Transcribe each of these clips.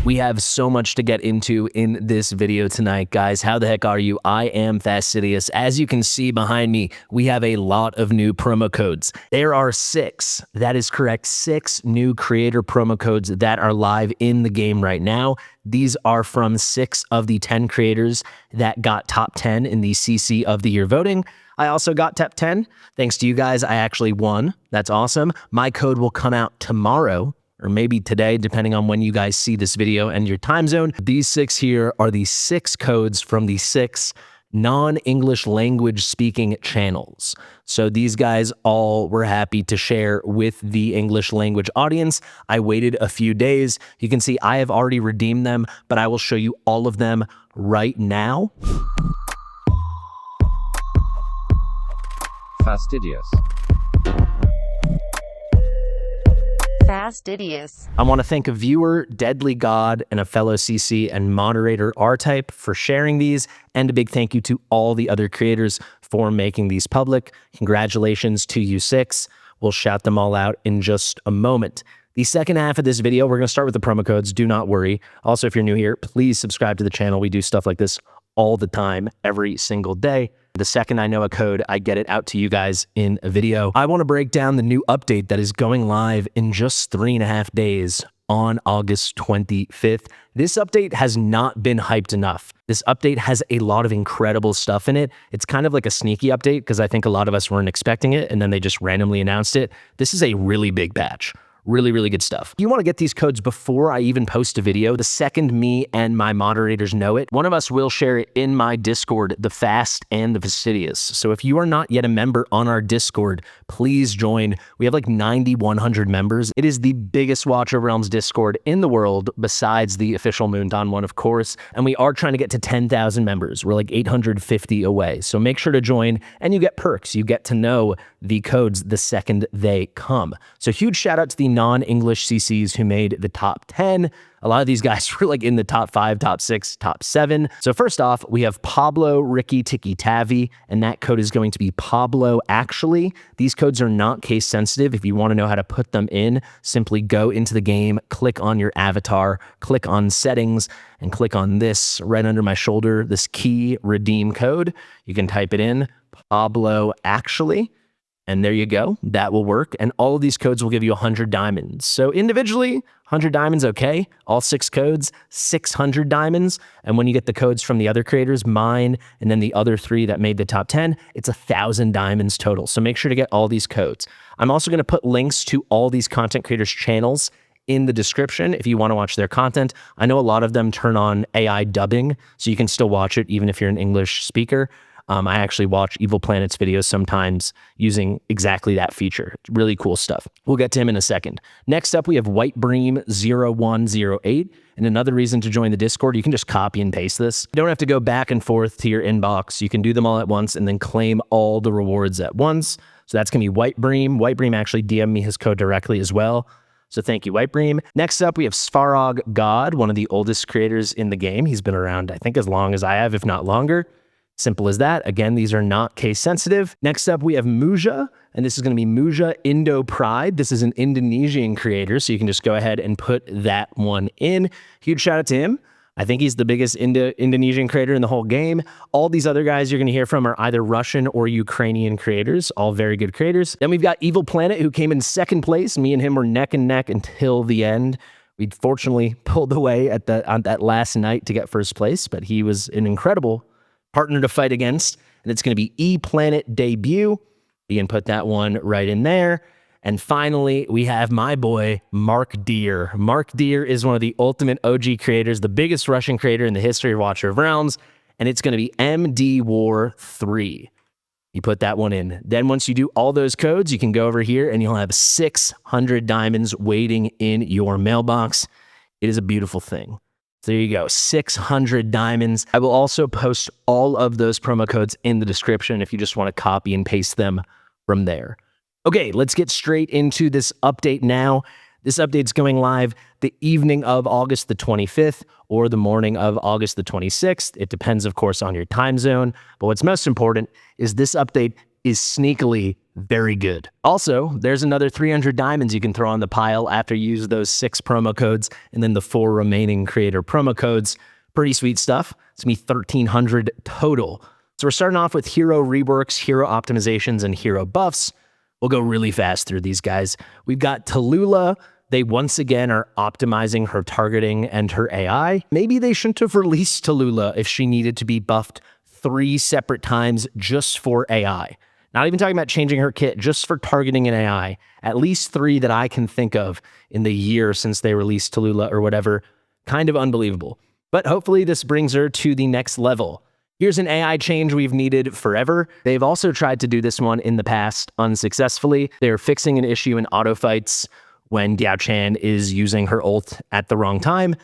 We have so much to get into in this video tonight, guys. How the heck are you? I am Fastidious. As you can see behind me, we have a lot of new promo codes. There are 6, that is correct, 6 new creator promo codes that are live in the game right now. These are from 6 of the 10 creators that got top 10 in the CC of the year voting. I also got top 10. Thanks to you guys, I actually won. That's awesome. My code will come out tomorrow, or maybe today, depending on when you guys see this video and your time zone. These 6 here are the 6 codes from the 6 non-English language speaking channels. So these guys all were happy to share with the English language audience. I waited a few days. You can see I have already redeemed them, but I will show you all of them right now. Fastidious. Fastidious. I want to thank a viewer, Deadly God, and a fellow CC and moderator R-Type for sharing these, and a big thank you to all the other creators for making these public. Congratulations to you 6. We'll shout them all out in just a moment. The second half of this video, we're going to start with the promo codes. Do not worry. Also, if you're new here, please subscribe to the channel. We do stuff like this all the time, every single day. The second I know a code, I get it out to you guys in a video. I want to break down the new update that is going live in just 3.5 days on August 25th. This update has not been hyped enough. This update has a lot of incredible stuff in it. It's kind of like a sneaky update because I think a lot of us weren't expecting it and then they just randomly announced it. This is a really big batch. Really, really good stuff. You want to get these codes before I even post a video. The second me and my moderators know it, one of us will share it in my Discord, the Fast and the Fastidious. So if you are not yet a member on our Discord, please join. We have like 9,100 members. It is the biggest Watch of Realms Discord in the world, besides the official Moondawn one, of course. And we are trying to get to 10,000 members. We're like 850 away. So make sure to join and you get perks. You get to know the codes the second they come. So huge shout out to the non-English CCs who made the top 10. A lot of these guys were like in the top 5, top 6, top 7. So first off, we have Pablo Ricky Tiki Tavi, and that code is going to be Pablo Actually. These codes are not case sensitive. If you want to know how to put them in, simply go into the game, click on your avatar, click on settings, and click on this right under my shoulder, this key redeem code. You can type it in, Pablo Actually. And there you go. That will work. And all of these codes will give you 100 diamonds. So individually, 100 diamonds, okay. All 6 codes, 600 diamonds. And when you get the codes from the other creators, mine, and then the other 3 that made the top 10, it's 1,000 diamonds total. So make sure to get all these codes. I'm also going to put links to all these content creators' channels in the description if you want to watch their content. I know a lot of them turn on AI dubbing, so you can still watch it even if you're an English speaker. I actually watch Evil Planet's videos sometimes using exactly that feature. Really cool stuff. We'll get to him in a second. Next up, we have Whitebream0108. And another reason to join the Discord, you can just copy and paste this. You don't have to go back and forth to your inbox. You can do them all at once and then claim all the rewards at once. So that's going to be Whitebream. Whitebream actually DM'd me his code directly as well. So thank you, Whitebream. Next up, we have Svarog God, one of the oldest creators in the game. He's been around, I think, as long as I have, if not longer. Simple as that. Again, these are not case sensitive. Next up, we have Muja, and this is going to be Muja Indo Pride. This is an Indonesian creator, so you can just go ahead and put that one in. Huge shout out to him. I think he's the biggest Indonesian creator in the whole game. All these other guys you're going to hear from are either Russian or Ukrainian creators, all very good creators. Then we've got Evil Planet, who came in second place. Me and him were neck and neck until the end. We fortunately pulled away on that last night to get first place, but he was an incredible partner to fight against, and it's going to be E-Planet Debut. You can put that one right in there. And finally, we have my boy, Mark Deer. Mark Deer is one of the ultimate OG creators, the biggest Russian creator in the history of Watcher of Realms, and it's going to be MD War 3. You put that one in. Then once you do all those codes, you can go over here and you'll have 600 diamonds waiting in your mailbox. It is a beautiful thing. So there you go, 600 diamonds. I will also post all of those promo codes in the description if you just want to copy and paste them from there. Okay, let's get straight into this update now. This update's going live the evening of August the 25th or the morning of August the 26th. It depends, of course, on your time zone. But what's most important is this update is sneakily very good. Also, there's another 300 diamonds you can throw on the pile after you use those 6 promo codes and then the 4 remaining creator promo codes. Pretty sweet stuff. It's gonna be 1,300 total. So we're starting off with hero reworks, hero optimizations, and hero buffs. We'll go really fast through these guys. We've got Tallulah. They once again are optimizing her targeting and her AI. Maybe they shouldn't have released Tallulah if she needed to be buffed 3 separate times just for AI. Not even talking about changing her kit, just for targeting an AI. At least 3 that I can think of in the year since they released Tallulah or whatever. Kind of unbelievable. But hopefully this brings her to the next level. Here's an AI change we've needed forever. They've also tried to do this one in the past unsuccessfully. They're fixing an issue in auto fights when Diao Chan is using her ult at the wrong time.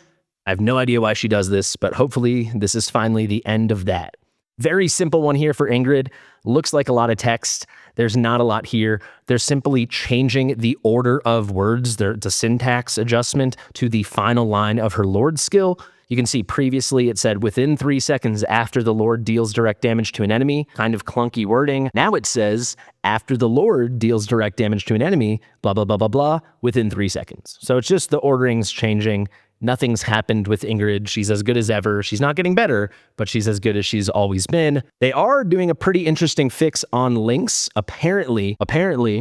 I have no idea why she does this, but hopefully this is finally the end of that. Very simple one here for Ingrid. Looks like a lot of text. There's not a lot here. They're simply changing the order of words. It's a syntax adjustment to the final line of her Lord skill. You can see previously it said within 3 seconds after the Lord deals direct damage to an enemy, kind of clunky wording. Now it says after the Lord deals direct damage to an enemy, blah, blah, blah, blah, blah, within 3 seconds. So it's just the ordering's changing. Nothing's happened with Ingrid. She's as good as ever. She's not getting better, but she's as good as she's always been. They are doing a pretty interesting fix on Lynx. Apparently,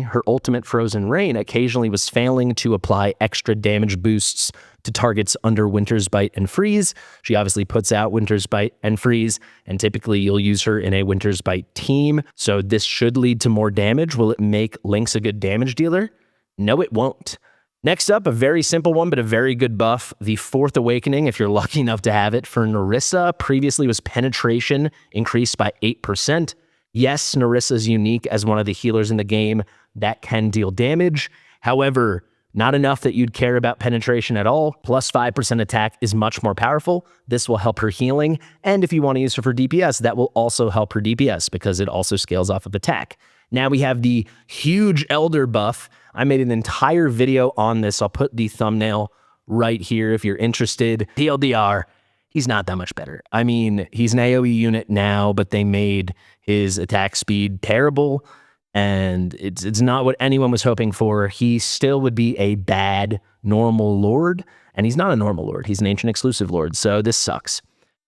her ultimate Frozen Rain occasionally was failing to apply extra damage boosts to targets under Winter's Bite and Freeze. She obviously puts out Winter's Bite and Freeze, and typically you'll use her in a Winter's Bite team. So this should lead to more damage. Will it make Lynx a good damage dealer? No, it won't. Next up, a very simple one, but a very good buff. The 4th Awakening, if you're lucky enough to have it, for Narissa. Previously was Penetration, increased by 8%. Yes, Narissa's unique as one of the healers in the game that can deal damage. However, not enough that you'd care about Penetration at all. Plus 5% attack is much more powerful. This will help her healing. And if you want to use her for DPS, that will also help her DPS because it also scales off of attack. Now we have the huge Elder buff. I made an entire video on this. I'll put the thumbnail right here if you're interested. TLDR, he's not that much better. I mean, he's an AoE unit now, but they made his attack speed terrible, and it's not what anyone was hoping for. He still would be a bad normal lord, and he's not a normal lord. He's an ancient exclusive lord, so this sucks.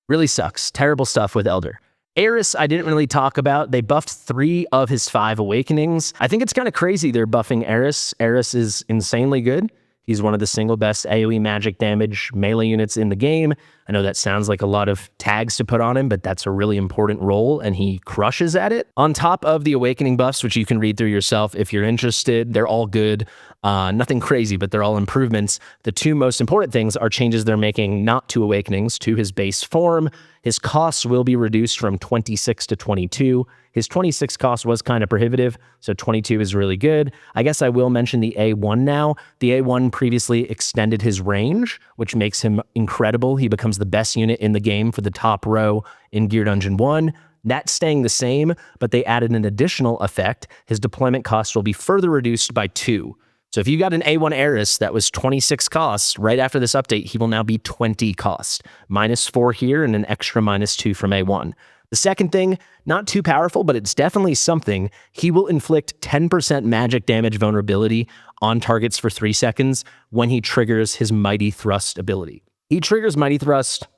Really sucks. Terrible stuff with Elder. Eris, I didn't really talk about. They buffed 3 of his 5 awakenings. I think it's kind of crazy they're buffing Eris. Eris is insanely good. He's one of the single best AoE magic damage melee units in the game. I know that sounds like a lot of tags to put on him, but that's a really important role, and he crushes at it. On top of the awakening buffs, which you can read through yourself if you're interested, they're all good. Nothing crazy, but they're all improvements. The 2 most important things are changes they're making not to awakenings, to his base form. His costs will be reduced from 26 to 22. His 26 cost was kind of prohibitive, so 22 is really good. I guess I will mention the A1 now. The A1 previously extended his range, which makes him incredible. He becomes the best unit in the game for the top row in Gear Dungeon 1. That's staying the same, but they added an additional effect. His deployment cost will be further reduced by 2. So if you got an A1 Eris that was 26 costs, right after this update, he will now be 20 cost. -4 here and an extra -2 from A1. The second thing, not too powerful, but it's definitely something. He will inflict 10% magic damage vulnerability on targets for 3 seconds when he triggers his Mighty Thrust ability. He triggers Mighty Thrust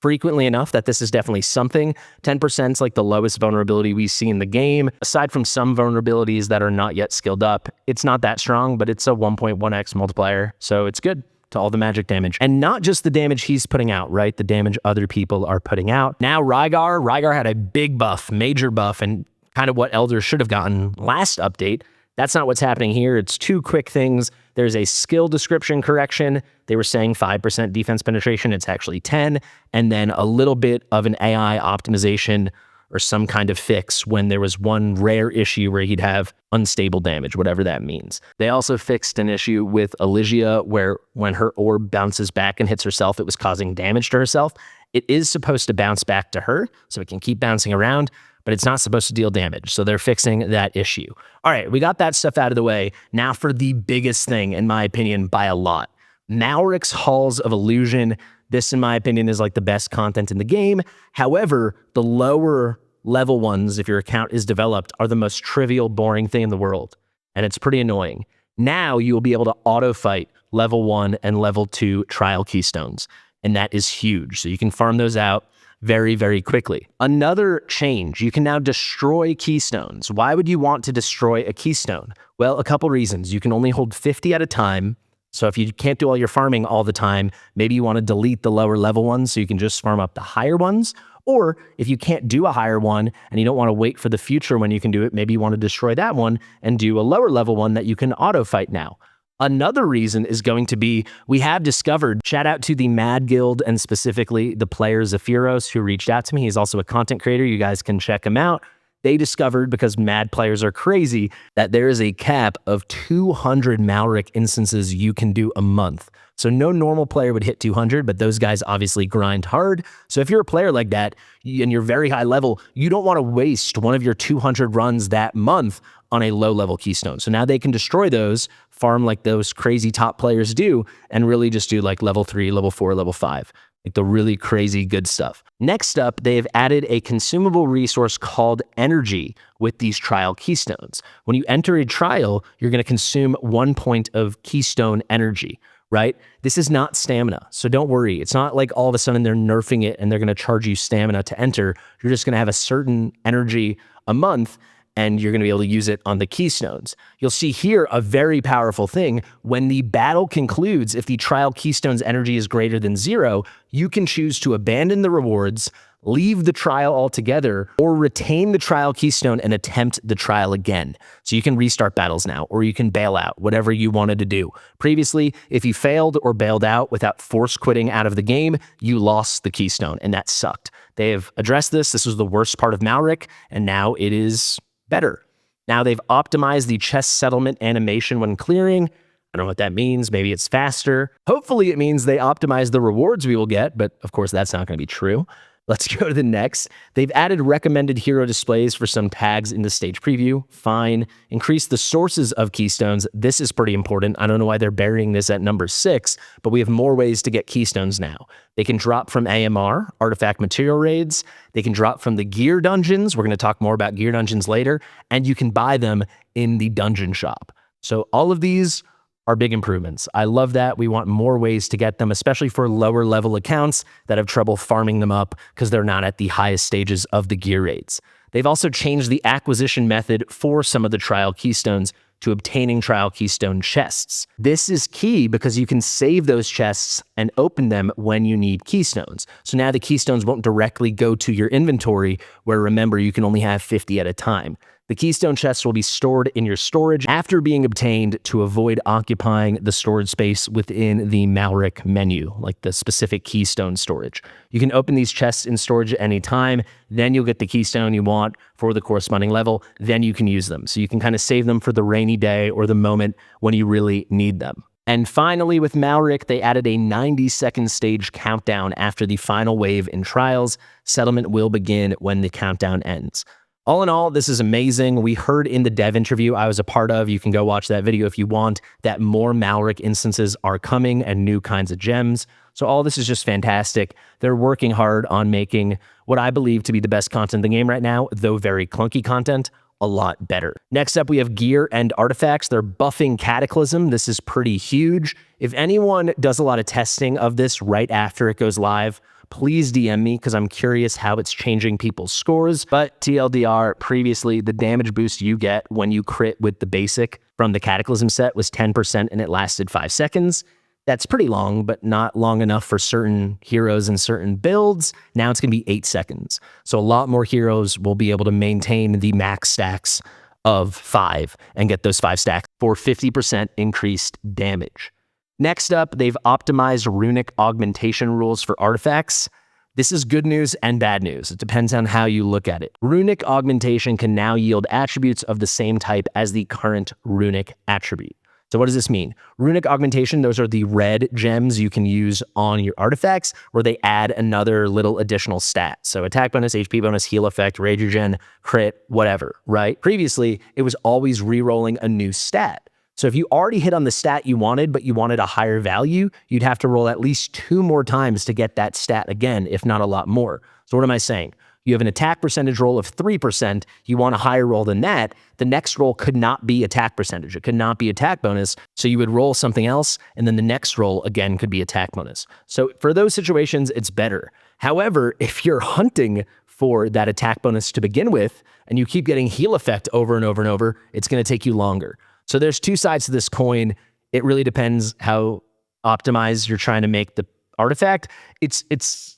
frequently enough that this is definitely something. 10% is like the lowest vulnerability we see in the game. Aside from some vulnerabilities that are not yet skilled up, it's not that strong, but it's a 1.1x multiplier, so it's good to all the magic damage. And not just the damage he's putting out, right? The damage other people are putting out. Now Rygar had a big buff, major buff, and kind of what Elder should have gotten last update. That's not what's happening here. It's 2 quick things. There's a skill description correction. They were saying 5% defense penetration. It's actually 10. And then a little bit of an AI optimization or some kind of fix when there was one rare issue where he'd have unstable damage, whatever that means. They also fixed an issue with Elysia where when her orb bounces back and hits herself, it was causing damage to herself. It is supposed to bounce back to her, so it can keep bouncing around, but it's not supposed to deal damage. So they're fixing that issue. All right, we got that stuff out of the way. Now for the biggest thing, in my opinion, by a lot. Malrik's Halls of Illusion. This, in my opinion, is like the best content in the game. However, the lower level ones, if your account is developed, are the most trivial, boring thing in the world. And it's pretty annoying. Now you will be able to auto fight level 1 and level 2 trial keystones. And that is huge. So you can farm those out very, very quickly. Another change, you can now destroy keystones. Why would you want to destroy a keystone? Well, a couple reasons. You can only hold 50 at a time. So if you can't do all your farming all the time, maybe you want to delete the lower level ones so you can just farm up the higher ones. Or if you can't do a higher one and you don't want to wait for the future when you can do it, maybe you want to destroy that one and do a lower level one that you can auto fight now. Another reason is going to be, we have discovered, shout out to the Mad Guild and specifically the player Zephyros who reached out to me. He's also a content creator. You guys can check him out. They discovered, because mad players are crazy, that there is a cap of 200 Malrik instances you can do a month. So no normal player would hit 200, but those guys obviously grind hard. So if you're a player like that and you're very high level, you don't want to waste one of your 200 runs that month on a low level keystone. So now they can destroy those, farm like those crazy top players do, and really just do like level 3, level 4, level 5. Like the really crazy good stuff. Next up, they've added a consumable resource called energy with these trial keystones. When you enter a trial, you're going to consume 1 point of keystone energy, right? This is not stamina, so don't worry. It's not like all of a sudden they're nerfing it and they're going to charge you stamina to enter. You're just going to have a certain energy a month, and you're going to be able to use it on the keystones. You'll see here a very powerful thing. When the battle concludes, if the trial keystone's energy is greater than 0, you can choose to abandon the rewards, leave the trial altogether, or retain the trial keystone and attempt the trial again. So you can restart battles now, or you can bail out, whatever you wanted to do. Previously, if you failed or bailed out without force quitting out of the game, you lost the keystone, and that sucked. They have addressed this. This was the worst part of Malrik, and now it is better. Now they've optimized the chest settlement animation when clearing. I don't know what that means. Maybe it's faster. Hopefully it means they optimize the rewards we will get, but of course that's not going to be true. Let's go to the next. They've added recommended hero displays for some tags in the stage preview. Fine. Increase the sources of keystones. This is pretty important. I don't know why they're burying this at number 6, but we have more ways to get keystones now. They can drop from AMR, artifact material raids. They can drop from the gear dungeons. We're going to talk more about gear dungeons later. And you can buy them in the dungeon shop. So all of these are big improvements. I love that. We want more ways to get them, especially for lower level accounts that have trouble farming them up because they're not at the highest stages of the gear raids. They've also changed the acquisition method for some of the trial keystones to obtaining trial keystone chests. This is key because you can save those chests and open them when you need keystones. So now the keystones won't directly go to your inventory, where remember, you can only have 50 at a time. The keystone chests will be stored in your storage after being obtained to avoid occupying the storage space within the Malrik menu, like the specific keystone storage. You can open these chests in storage at any time, then you'll get the keystone you want for the corresponding level, then you can use them. So you can kind of save them for the rainy day or the moment when you really need them. And finally, with Malrik, they added a 90-second stage countdown after the final wave in trials. Settlement will begin when the countdown ends. All in all, this is amazing. We heard in the dev interview I was a part of, you can go watch that video if you want, that more Malrik instances are coming and new kinds of gems. So all this is just fantastic. They're working hard on making what I believe to be the best content in the game right now, though very clunky content, a lot better. Next up, we have gear and artifacts. They're buffing Cataclysm. This is pretty huge. If anyone does a lot of testing of this right after it goes live, please DM me because I'm curious how it's changing people's scores. But TLDR, previously, the damage boost you get when you crit with the basic from the Cataclysm set was 10% and it lasted 5 seconds. That's pretty long, but not long enough for certain heroes and certain builds. Now it's going to be 8 seconds. So a lot more heroes will be able to maintain the max stacks of 5 and get those 5 stacks for 50% increased damage. Next up, they've optimized runic augmentation rules for artifacts. This is good news and bad news. It depends on how you look at it. Runic augmentation can now yield attributes of the same type as the current runic attribute. So what does this mean? Runic augmentation, those are the red gems you can use on your artifacts where they add another little additional stat. So attack bonus, HP bonus, heal effect, rage regen, crit, whatever, right? Previously, it was always re-rolling a new stat. So if you already hit on the stat you wanted, but you wanted a higher value, you'd have to roll at least 2 more times to get that stat again, if not a lot more. So what am I saying? You have an attack percentage roll of 3%. You want a higher roll than that. The next roll could not be attack percentage. It could not be attack bonus. So you would roll something else, and then the next roll, again, could be attack bonus. So for those situations, it's better. However, if you're hunting for that attack bonus to begin with, and you keep getting heal effect over and over and over, it's going to take you longer. So there's two sides to this coin. It really depends how optimized you're trying to make the artifact. It's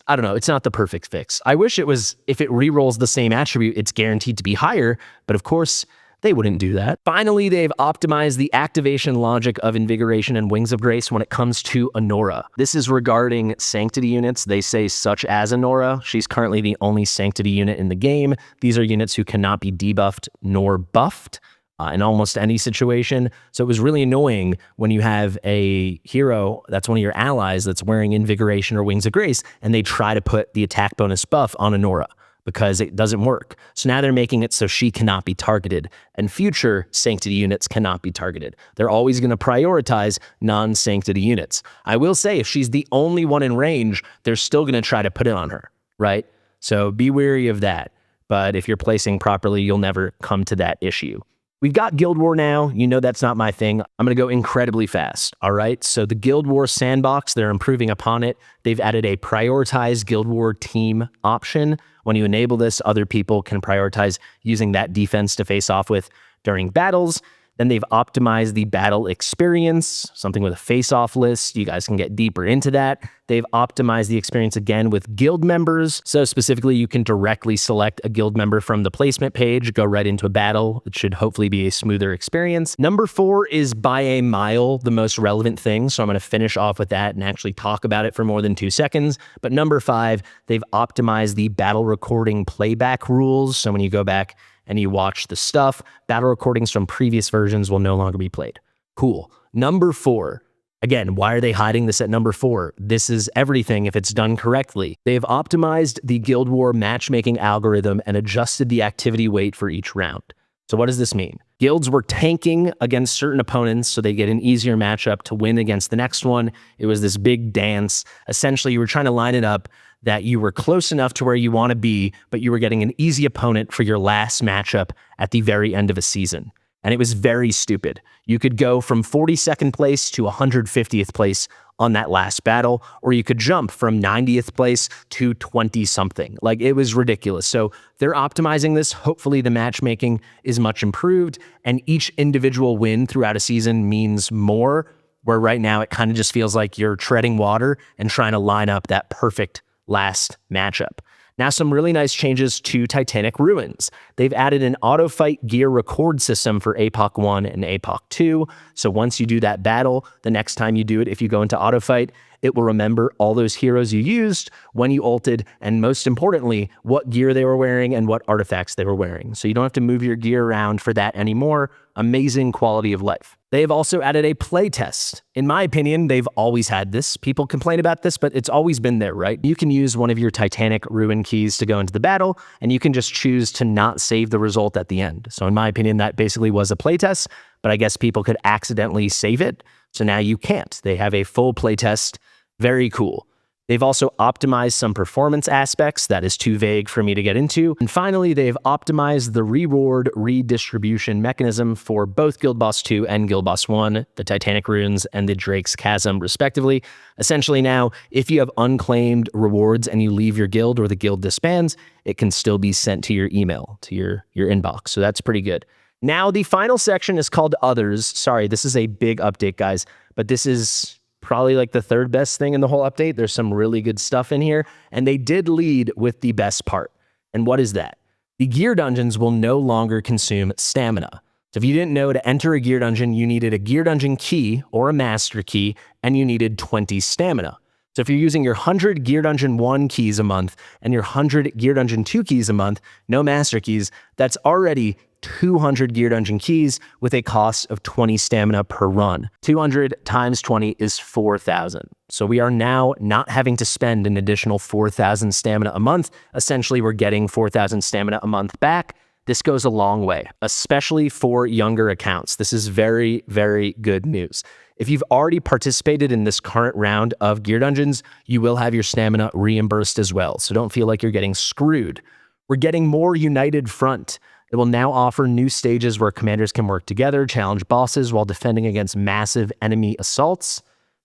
I don't know, it's not the perfect fix. I wish it was, if it rerolls the same attribute, it's guaranteed to be higher, but of course, they wouldn't do that. Finally, they've optimized the activation logic of Invigoration and Wings of Grace when it comes to Anora. This is regarding Sanctity units. They say such as Anora. She's currently the only Sanctity unit in the game. These are units who cannot be debuffed nor buffed in almost any situation. So it was really annoying when you have a hero that's one of your allies that's wearing Invigoration or Wings of Grace, and they try to put the attack bonus buff on Anora, because it doesn't work. So now they're making it so she cannot be targeted, and future Sanctity units cannot be targeted. They're always going to prioritize non-Sanctity units. I will say, if she's the only one in range, they're still going to try to put it on her, right? So be wary of that. But if you're placing properly, you'll never come to that issue. We've got Guild War now. You know that's not my thing. I'm going to go incredibly fast, all right? So the Guild War sandbox, they're improving upon it. They've added a prioritize Guild War team option. When you enable this, other people can prioritize using that defense to face off with during battles. Then they've optimized the battle experience, something with a face-off list. You guys can get deeper into that. They've optimized the experience again with guild members. So specifically, you can directly select a guild member from the placement page, go right into a battle. It should hopefully be a smoother experience. Number 4 is by a mile the most relevant thing. So I'm going to finish off with that and actually talk about it for more than 2 seconds. But number 5, they've optimized the battle recording playback rules. So when you go back and you watch the stuff, battle recordings from previous versions will no longer be played. Cool. Number 4. Again, why are they hiding this at number 4? This is everything if it's done correctly. They've optimized the Guild War matchmaking algorithm and adjusted the activity weight for each round. So what does this mean? Guilds were tanking against certain opponents so they get an easier matchup to win against the next one. It was this big dance. Essentially, you were trying to line it up that you were close enough to where you want to be, but you were getting an easy opponent for your last matchup at the very end of a season. And it was very stupid. You could go from 42nd place to 150th place on that last battle, or you could jump from 90th place to 20-something. Like, it was ridiculous. So they're optimizing this. Hopefully the matchmaking is much improved, and each individual win throughout a season means more, where right now it kind of just feels like you're treading water and trying to line up that perfect last matchup. Now, some really nice changes to Titanic Ruins. They've added an auto fight gear record system for APOC 1 and APOC 2. So once you do that battle, the next time you do it, if you go into auto fight, it will remember all those heroes you used when you ulted, and most importantly, what gear they were wearing and what artifacts they were wearing. So you don't have to move your gear around for that anymore. Amazing quality of life. They have also added a play test. In my opinion, they've always had this. People complain about this, but it's always been there, right? You can use one of your Titanic Ruin keys to go into the battle, and you can just choose to not save the result at the end. So in my opinion, that basically was a play test, but I guess people could accidentally save it. So now you can't. They have a full play test. Very cool. They've also optimized some performance aspects that is too vague for me to get into. And finally, they've optimized the reward redistribution mechanism for both Guild Boss 2 and Guild Boss 1, the Titanic Ruins and the Drake's Chasm, respectively. Essentially now, if you have unclaimed rewards and you leave your guild or the guild disbands, it can still be sent to your email, to your inbox. So that's pretty good. Now, the final section is called Others. Sorry, this is a big update, guys, but this is probably like the third best thing in the whole update. There's some really good stuff in here, and they did lead with the best part. And what is that? The gear dungeons will no longer consume stamina. So if you didn't know, to enter a gear dungeon, you needed a gear dungeon key or a master key, and you needed 20 stamina. So if you're using your 100 Gear Dungeon 1 keys a month and your 100 Gear Dungeon 2 keys a month, no master keys, that's already 200 Gear Dungeon keys with a cost of 20 stamina per run. 200 times 20 is 4,000. So we are now not having to spend an additional 4,000 stamina a month. Essentially, we're getting 4,000 stamina a month back. This goes a long way, especially for younger accounts. This is very, very good news. If you've already participated in this current round of Gear Dungeons, you will have your stamina reimbursed as well. So don't feel like you're getting screwed. We're getting more United Front. It will now offer new stages where commanders can work together, challenge bosses while defending against massive enemy assaults.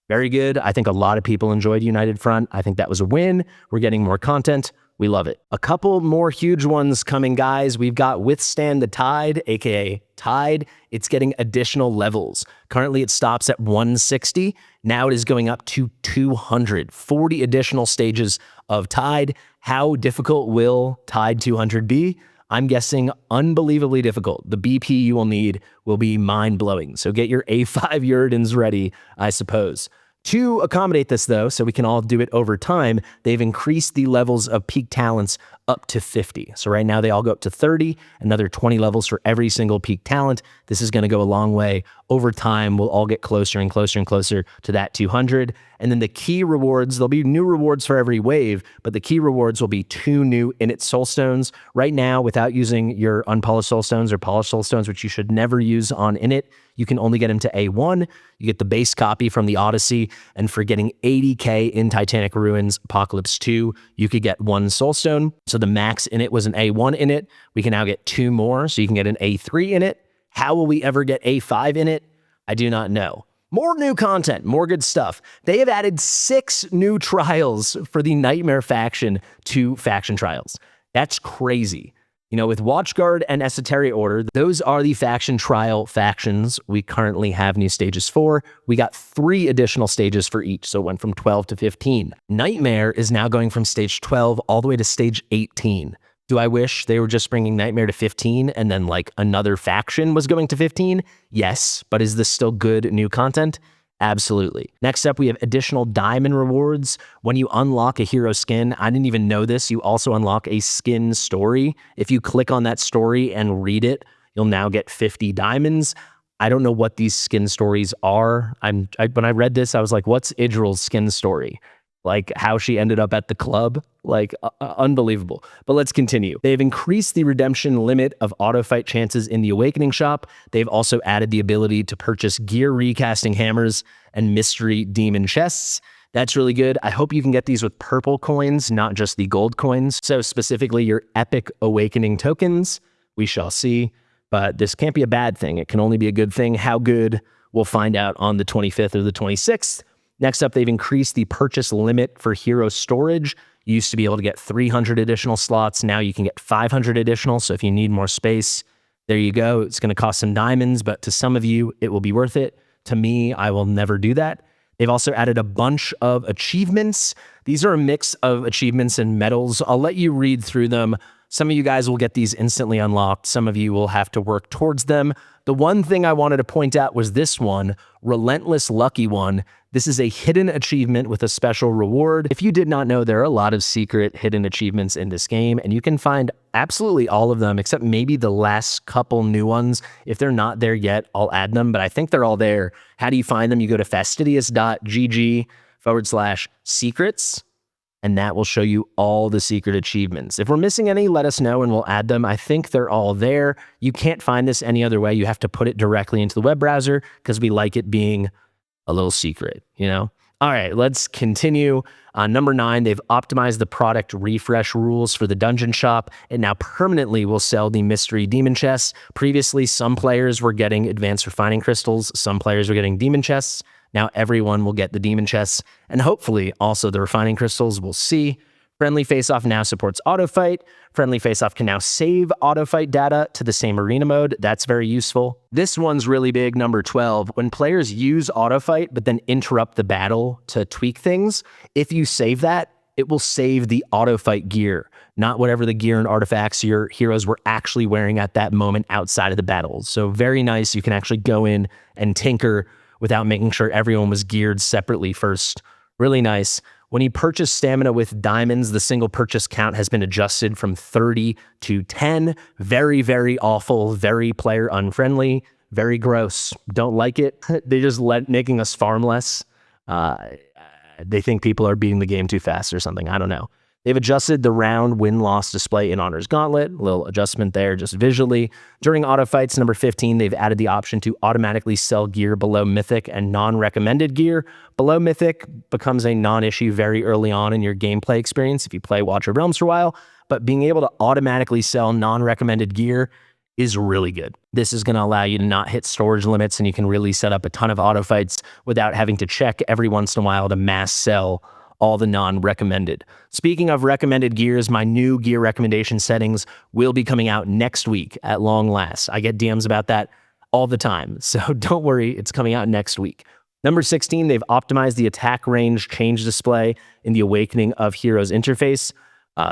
Very good. I think a lot of people enjoyed United Front. I think that was a win. We're getting more content. We love it. A couple more huge ones coming, guys. We've got Withstand the Tide, aka Tide. It's getting additional levels. Currently, it stops at 160. Now it is going up to 240 additional stages of Tide. How difficult will Tide 200 be? I'm guessing unbelievably difficult. The BP you will need will be mind-blowing. So get your A5 Uridans ready, I suppose. To accommodate this, though, so we can all do it over time, they've increased the levels of peak talents up to 50. So right now they all go up to 30, another 20 levels for every single peak talent. This is going to go a long way. Over time, we'll all get closer and closer and closer to that 200. And then the key rewards, there'll be new rewards for every wave, but the key rewards will be 2 new Init Soul Stones. Right now, without using your unpolished Soul Stones or polished Soul Stones, which you should never use on Init, you can only get them to A1. You get the base copy from the Odyssey, and for getting 80k in Titanic Ruins Apocalypse 2, you could get 1 Soul Stone. So the max in it was an A1 in it. We can now get 2 more, so you can get an A3 in it. How will we ever get A5 in it? I do not know. More new content, more good stuff. They have added 6 new trials for the Nightmare faction to faction trials. That's crazy. You know, with Watchguard and Esoteric Order, those are the faction trial factions we currently have new stages for. We got 3 additional stages for each, so it went from 12 to 15. Nightmare is now going from stage 12 all the way to stage 18. Do I wish they were just bringing Nightmare to 15 and then like another faction was going to 15? Yes, but is this still good new content? Absolutely. Next up, we have additional diamond rewards. When you unlock a hero skin, I didn't even know this, you also unlock a skin story. If you click on that story and read it, you'll now get 50 diamonds. I don't know what these skin stories are. When I read this, I was like, what's Idril's skin story? Like how she ended up at the club, like unbelievable. But let's continue. They've increased the redemption limit of auto fight chances in the Awakening shop. They've also added the ability to purchase gear recasting hammers and mystery demon chests. That's really good. I hope you can get these with purple coins, not just the gold coins. So specifically your epic Awakening tokens, we shall see. But this can't be a bad thing. It can only be a good thing. How good, we'll find out on the 25th or the 26th. Next up, they've increased the purchase limit for hero storage. You used to be able to get 300 additional slots. Now you can get 500 additional. So if you need more space, there you go. It's going to cost some diamonds, but to some of you, it will be worth it. To me, I will never do that. They've also added a bunch of achievements. These are a mix of achievements and medals. I'll let you read through them. Some of you guys will get these instantly unlocked. Some of you will have to work towards them. The one thing I wanted to point out was this one, Relentless Lucky One. This is a hidden achievement with a special reward. If you did not know, there are a lot of secret hidden achievements in this game, and you can find absolutely all of them, except maybe the last couple new ones. If they're not there yet, I'll add them, but I think they're all there. How do you find them? You go to fastidious.gg/secrets. And that will show you all the secret achievements. If we're missing any, let us know and we'll add them. I think they're all there. You can't find this any other way. You have to put it directly into the web browser because we like it being a little secret, you know? All right, let's continue. Number 9, they've optimized the product refresh rules for the dungeon shop. It now permanently will sell the mystery demon chests. Previously, some players were getting advanced refining crystals. Some players were getting demon chests. Now everyone will get the demon chests, and hopefully also the refining crystals. We'll see. Friendly Face-Off now supports autofight. Friendly Face-Off can now save autofight data to the same arena mode. That's very useful. This one's really big, number 12. When players use autofight but then interrupt the battle to tweak things, if you save that, it will save the autofight gear, not whatever the gear and artifacts your heroes were actually wearing at that moment outside of the battle. So very nice. You can actually go in and tinker without making sure everyone was geared separately first. Really nice. When you purchase stamina with diamonds, the single purchase count has been adjusted from 30 to 10. Very, very awful, very player unfriendly, very gross. Don't like it. They just making us farm less. They think people are beating the game too fast or something. I don't know. They've adjusted the round win-loss display in Honor's Gauntlet. A little adjustment there just visually. During auto fights, number 15, they've added the option to automatically sell gear below Mythic and non-recommended gear. Below Mythic becomes a non-issue very early on in your gameplay experience if you play Watch of Realms for a while. but being able to automatically sell non-recommended gear is really good. This is going to allow you to not hit storage limits, and you can really set up a ton of auto fights without having to check every once in a while to mass sell all the non-recommended. Speaking of recommended gears, my new gear recommendation settings will be coming out next week at long last. I get DMs about that all the time, so don't worry, it's coming out next week. Number 16, they've optimized the attack range change display in the Awakening of Heroes interface.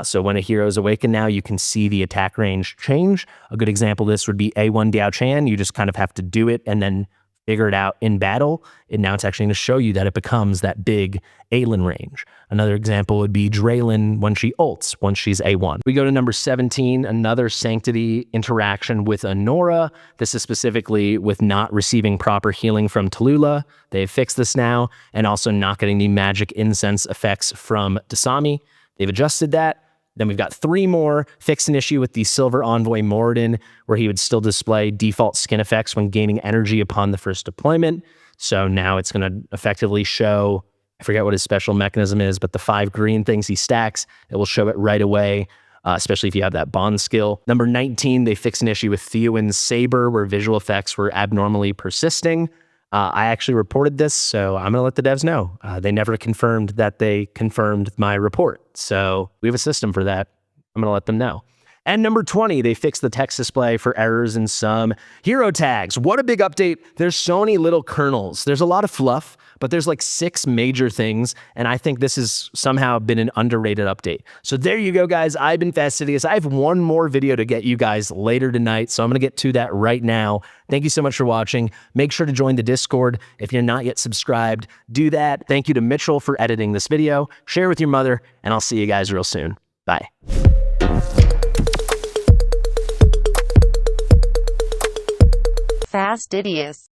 So when a hero is awakened now, you can see the attack range change. A good example of this would be A1 Diao Chan. You just kind of have to do it and then figure it out in battle. And now it's actually going to show you that it becomes that big Aelin range. Another example would be Draylin when she ults, once she's A1. We go to number 17, another Sanctity interaction with Anora. This is specifically with not receiving proper healing from Tallulah. They've fixed this now, and also not getting the magic incense effects from Dasami. They've adjusted that. Then we've got 3 more. Fixed an issue with the Silver Envoy Moradin, where he would still display default skin effects when gaining energy upon the first deployment. So now it's going to effectively show, I forget what his special mechanism is, but the 5 green things he stacks, it will show it right away, especially if you have that bond skill. Number 19, they fixed an issue with Theowen's Saber, where visual effects were abnormally persisting. I actually reported this, so I'm going to let the devs know. They never confirmed that they confirmed my report. So we have a system for that. I'm going to let them know. And number 20, they fixed the text display for errors in some hero tags. What a big update. There's so many little kernels. There's a lot of fluff, but there's like 6 major things. And I think this has somehow been an underrated update. So there you go, guys. I've been fastidious. I have one more video to get you guys later tonight. So I'm going to get to that right now. Thank you so much for watching. Make sure to join the Discord. If you're not yet subscribed, do that. Thank you to Mitchell for editing this video. Share with your mother, and I'll see you guys real soon. Bye. Fastidious.